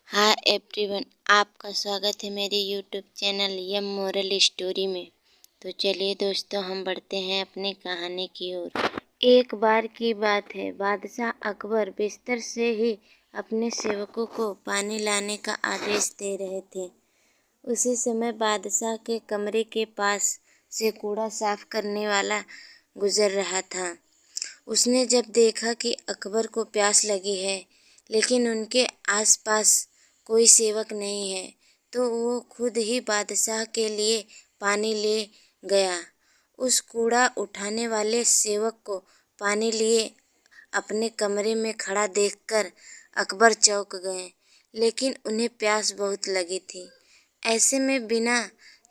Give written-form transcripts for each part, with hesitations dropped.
Hi everyone, आपका स्वागत है मेरे यूट्यूब चैनल यम मोरल स्टोरी में। तो चलिए दोस्तों, हम बढ़ते हैं अपनी कहानी की ओर। एक बार की बात है, बादशाह अकबर बिस्तर से ही अपने सेवकों को पानी लाने का आदेश दे रहे थे। उसी समय बादशाह के कमरे के पास से कूड़ा साफ करने वाला गुजर रहा था। उसने जब देखा कि अकबर को प्यास लगी है लेकिन उनके आसपास कोई सेवक नहीं है, तो वो खुद ही बादशाह के लिए पानी ले गया। उस कूड़ा उठाने वाले सेवक को पानी लिए अपने कमरे में खड़ा देखकर अकबर चौंक गए, लेकिन उन्हें प्यास बहुत लगी थी। ऐसे में बिना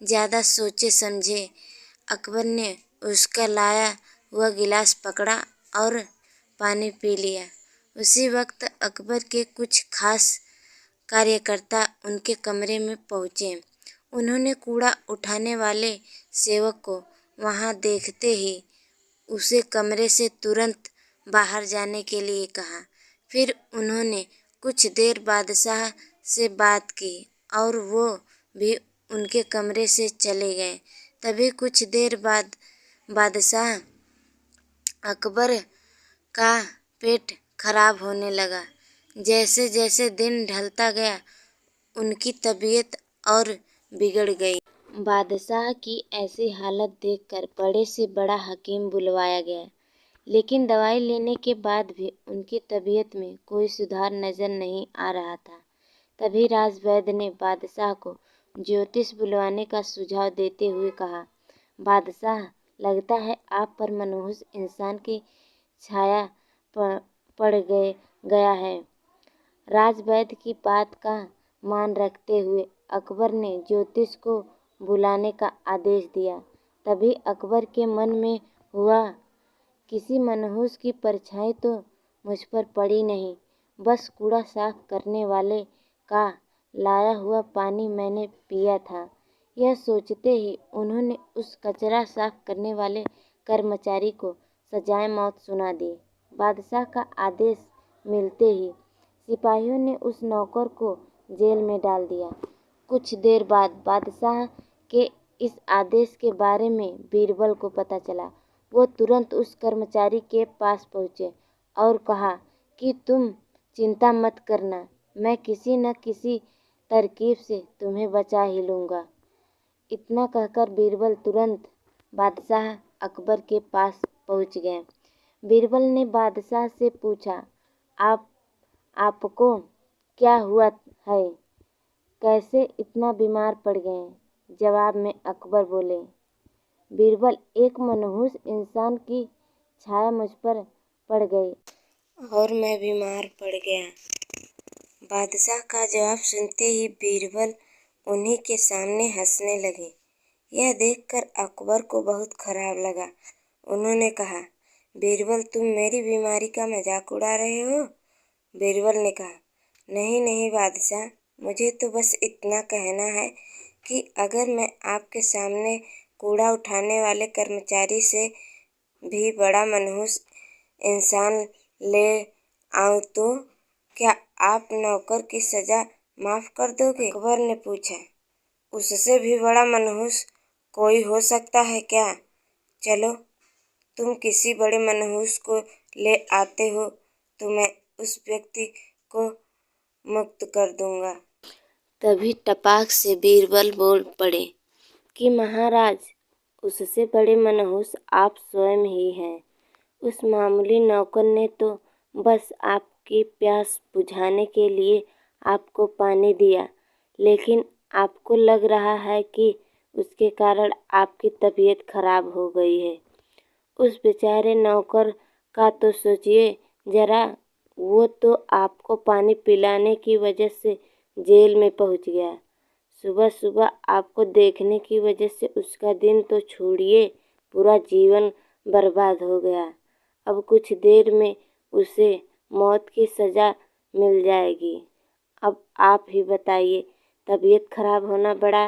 ज़्यादा सोचे समझे अकबर ने उसका लाया हुआ गिलास पकड़ा और पानी पी लिया। उसी वक्त अकबर के कुछ खास कार्यकर्ता उनके कमरे में पहुँचे। उन्होंने कूड़ा उठाने वाले सेवक को वहाँ देखते ही उसे कमरे से तुरंत बाहर जाने के लिए कहा। फिर उन्होंने कुछ देर बादशाह से बात की और वो भी उनके कमरे से चले गए। तभी कुछ देर बाद बादशाह अकबर का पेट खराब होने लगा। जैसे जैसे दिन ढलता गया उनकी तबीयत और बिगड़ गई। बादशाह की ऐसी हालत देखकर बड़े से बड़ा हकीम बुलवाया गया, लेकिन दवाई लेने के बाद भी उनकी तबीयत में कोई सुधार नजर नहीं आ रहा था। तभी राजवैद्य ने बादशाह को ज्योतिष बुलवाने का सुझाव देते हुए कहा, बादशाह, लगता है आप पर मनहूस इंसान की छाया पड़ गया है। राजवैद्य की बात का मान रखते हुए अकबर ने ज्योतिष को बुलाने का आदेश दिया। तभी अकबर के मन में हुआ, किसी मनहूस की परछाई तो मुझ पर पड़ी नहीं, बस कूड़ा साफ करने वाले का लाया हुआ पानी मैंने पिया था। यह सोचते ही उन्होंने उस कचरा साफ करने वाले कर्मचारी को सजाए मौत सुना दी। बादशाह का आदेश मिलते ही सिपाहियों ने उस नौकर को जेल में डाल दिया। कुछ देर बाद बादशाह के इस आदेश के बारे में बीरबल को पता चला। वो तुरंत उस कर्मचारी के पास पहुँचे और कहा कि तुम चिंता मत करना, मैं किसी न किसी तरकीब से तुम्हें बचा ही लूँगा। इतना कहकर बीरबल तुरंत बादशाह अकबर के पास पहुँच गए। बीरबल ने बादशाह से पूछा, आपको क्या हुआ है, कैसे इतना बीमार पड़ गए? जवाब में अकबर बोले, बीरबल, एक मनहूस इंसान की छाया मुझ पर पड़ गई और मैं बीमार पड़ गया। बादशाह का जवाब सुनते ही बीरबल उन्हीं के सामने हंसने लगे। यह देखकर अकबर को बहुत खराब लगा। उन्होंने कहा, बीरबल, तुम मेरी बीमारी का मजाक उड़ा रहे हो? बीरबल ने कहा, नहीं नहीं बादशाह, मुझे तो बस इतना कहना है कि अगर मैं आपके सामने कूड़ा उठाने वाले कर्मचारी से भी बड़ा मनहूस इंसान ले आऊं तो क्या आप नौकर की सजा माफ कर दोगे? अकबर ने पूछा, उससे भी बड़ा मनहूस कोई हो सकता है क्या? चलो, तुम किसी बड़े मनहूस को ले आते हो तो मैं उस व्यक्ति को मुक्त कर दूंगा। तभी टपाक से बीरबल बोल पड़े कि महाराज, उससे बड़े मनहूस आप स्वयं ही हैं। उस मामूली नौकर ने तो बस आपकी प्यास बुझाने के लिए आपको पानी दिया, लेकिन आपको लग रहा है कि उसके कारण आपकी तबीयत खराब हो गई है। उस बेचारे नौकर का तो सोचिए जरा, वो तो आपको पानी पिलाने की वजह से जेल में पहुंच गया। सुबह सुबह आपको देखने की वजह से उसका दिन तो छोड़िए, पूरा जीवन बर्बाद हो गया। अब कुछ देर में उसे मौत की सज़ा मिल जाएगी। अब आप ही बताइए, तबीयत खराब होना बड़ा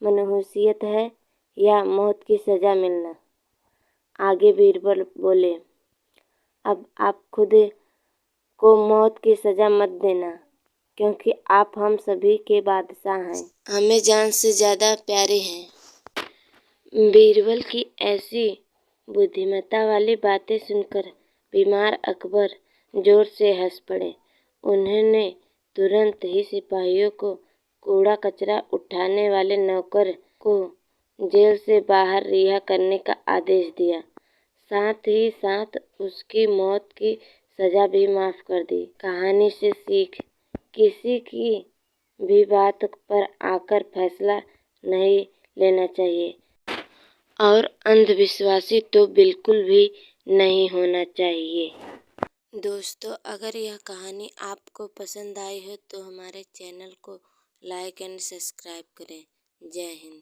मनहूसियत है या मौत की सज़ा मिलना? आगे बीरबल बोले, अब आप खुद को मौत की सज़ा मत देना, क्योंकि आप हम सभी के बादशाह हैं, हमें जान से ज़्यादा प्यारे हैं। बीरबल की ऐसी बुद्धिमत्ता वाली बातें सुनकर बीमार अकबर जोर से हंस पड़े। उन्होंने तुरंत ही सिपाहियों को कूड़ा कचरा उठाने वाले नौकर को जेल से बाहर रिहा करने का आदेश दिया। साथ ही साथ उसकी मौत की सजा भी माफ कर दी। कहानी से सीख, किसी की भी बात पर आकर फैसला नहीं लेना चाहिए और अंधविश्वासी तो बिल्कुल भी नहीं होना चाहिए। दोस्तों, अगर यह कहानी आपको पसंद आई हो तो हमारे चैनल को लाइक एंड सब्सक्राइब करें। जय हिंद।